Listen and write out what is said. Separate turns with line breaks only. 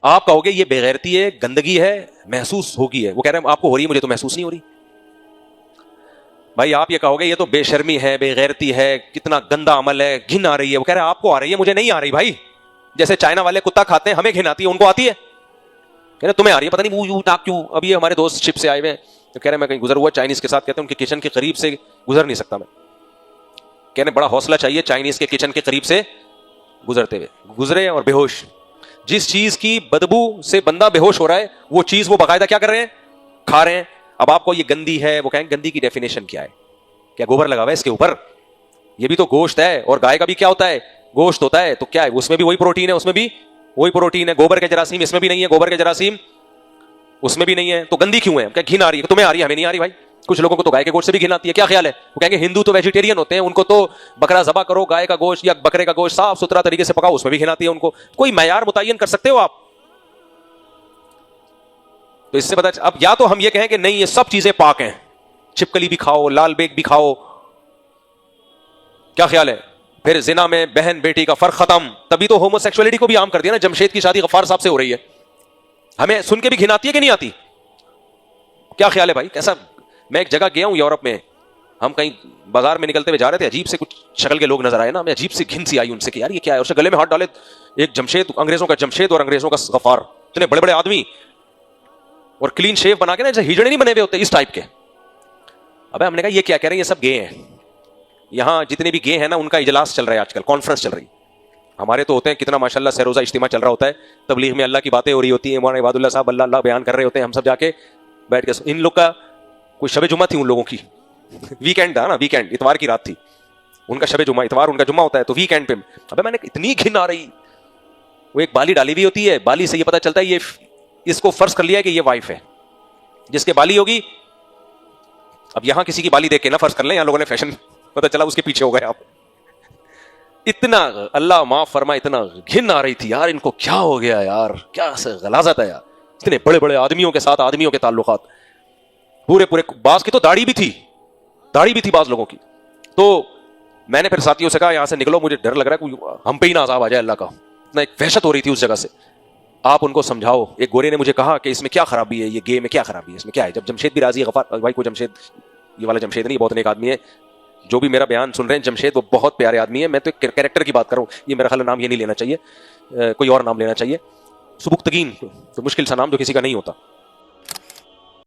آپ کہو گے یہ بے غیرتی ہے, گندگی ہے, محسوس ہوگی ہے. وہ کہہ رہے ہیں آپ کو ہو رہی ہے, مجھے تو محسوس نہیں ہو رہی. بھائی آپ یہ کہو گے یہ تو بے شرمی ہے, بے غیرتی ہے, کتنا گندا عمل ہے, گھن آ رہی ہے. وہ کہہ رہے ہیں آپ کو آ رہی ہے, مجھے نہیں آ رہی. بھائی جیسے چائنا والے کتا کھاتے ہیں, ہمیں گھن آتی ہے, ان کو آتی ہے. کہہ رہے تمہیں آ رہی ہے, پتہ نہیں منہ ناک کیوں. اب یہ ہمارے دوست شپ سے آئے ہوئے ہیں, تو کہہ رہے ہیں میں کہیں گزر ہوا چائنیز کے ساتھ, کہتے ہیں ان کے کچن کے قریب سے گزر نہیں سکتا میں. کہہ رہے بڑا حوصلہ چاہیے چائنیز کے کچن کے قریب سے گزرتے ہوئے. گزرے اور بے ہوش. جس چیز کی بدبو سے بندہ بے ہوش ہو رہا ہے وہ چیز وہ باقاعدہ کیا کر رہے ہیں, کھا رہے ہیں. اب آپ کو یہ گندی ہے, وہ کہیں گندی کی ڈیفینیشن کیا ہے؟ کیا گوبر لگا ہوا ہے اس کے اوپر؟ یہ بھی تو گوشت ہے, اور گائے کا بھی کیا ہوتا ہے, گوشت ہوتا ہے. تو کیا ہے اس میں بھی وہی پروٹین ہے, اس میں بھی وہی پروٹین ہے. گوبر کے جراثیم اس میں بھی نہیں ہے, گوبر کے جراثیم اس میں بھی نہیں ہے. تو گندی کیوں ہے؟ کیا گھن آ رہی ہے؟ تمہیں آ رہی ہے, ہمیں نہیں آ رہی. بھائی کچھ لوگوں کو تو گائے کے گوشت سے بھی گھن آتی ہے. کیا خیال ہے؟ وہ کہیں گے ہندو تو ویجیٹیرین ہوتے ہیں, ان کو تو بکرا ذبح کرو, گائے کا گوشت یا بکرے کا گوشت صاف ستھرا طریقے سے پکاؤ, اس میں بھی گھن آتی ہے ان کو. کوئی معیار متعین کر سکتے ہو آپ؟ تو اس سے پتہ اب یا تو ہم یہ کہیں کہ نہیں یہ سب چیزیں پاک ہیں, چھپکلی بھی کھاؤ, لال بیگ بھی کھاؤ. کیا خیال ہے؟ پھر زنا میں بہن بیٹی کا فرق ختم. تبھی تو ہومو سیکسولیٹی کو بھی عام کر دیا نا. جمشید کی شادی غفار صاحب سے ہو رہی ہے, ہمیں سن کے بھی گھن آتی ہے کہ نہیں آتی؟ کیا خیال ہے بھائی کیسا؟ میں ایک جگہ گیا ہوں یورپ میں, ہم کہیں بازار میں نکلتے ہوئے جا رہے تھے, عجیب سے کچھ شکل کے لوگ نظر آئے نا, میں عجیب سی گھن سی آئی ان سے کہ یار یہ کیا ہے. اور گلے میں ہاتھ ڈالے, ایک جمشید, انگریزوں کا جمشید اور انگریزوں کا غفار, اتنے بڑے بڑے آدمی, اور کلین شیو بنا کے نا جیسے ہجڑے نہیں بنے ہوئے ہوتے اس ٹائپ کے. ابے ہم نے کہا یہ کیا کہہ رہے ہیں, یہ سب گے ہیں. یہاں جتنے بھی گے ہیں نا ان کا اجلاس چل رہا ہے آج کل, کانفرنس چل رہی. ہمارے تو ہوتے ہیں کتنا ماشاءاللہ سے روزہ اجتماع چل رہا ہوتا ہے, تبلیغ میں اللہ کی باتیں ہو رہی ہوتی ہیں, مولانا عباد اللہ صاحب اللہ اللہ بیان کر رہے ہوتے ہیں, ہم سب جا کے بیٹھ کے. ان لوگ کا کوئی شب جمعہ تھی ان لوگوں کی, ویکینڈ تھا نا, ویکینڈ اتوار کی رات تھی ان کا شب جمعہ, اتوار ان کا جمعہ ہوتا ہے, تو ویکینڈ پہ. ابے میں نے اتنی گھن آ رہی, وہ ایک بالی ڈالی ہوئی ہوتی ہے, بالی سے یہ پتہ چلتا ہے یہ اس کو فرض کر لیا ہے کہ یہ وائف ہے جس کے بالی ہوگی. اب یہاں کسی کی بالی دیکھ کے نہ فرض کر لیں, یہاں لوگوں نے فیشن پتہ چلا اس کے پیچھے ہو گئے آپ. اتنا اللہ معاف فرمائے, اتنا گھن آ رہی تھی یار, ان کو کیا ہو گیا یار, کیا غلاظت ہے یار. اتنے بڑے بڑے آدمیوں کے ساتھ آدمیوں کے تعلقات, پورے پورے. بعض کی تو داڑھی بھی تھی, داڑھی بھی تھی بعض لوگوں کی. تو میں نے پھر ساتھیوں سے کہا یہاں سے نکلو, مجھے ڈر لگ رہا ہے کوئی ہم پہ ہی نہ عذاب آ جائے اللہ کا. اتنا ایک وحشت ہو رہی تھی اس جگہ سے. آپ ان کو سمجھاؤ. ایک گورے نے مجھے کہا کہ اس میں کیا خرابی ہے, یہ گے میں کیا خرابی ہے, اس میں کیا ہے؟ جب جمشید بھی راضی ہے, غفار بھائی کو جمشید, یہ والا جمشید نہیں, بہت نیک آدمی ہے, جو بھی میرا بیان سن رہے ہیں, جمشید وہ بہت پیارے آدمی ہے. میں تو ایک کیریکٹر کی بات کر رہا ہوں, یہ میرا خیال نام یہ نہیں لینا چاہیے, کوئی اور نام لینا چاہیے. سبکتگین تو مشکل سا نام جو کسی کا نہیں ہوتا.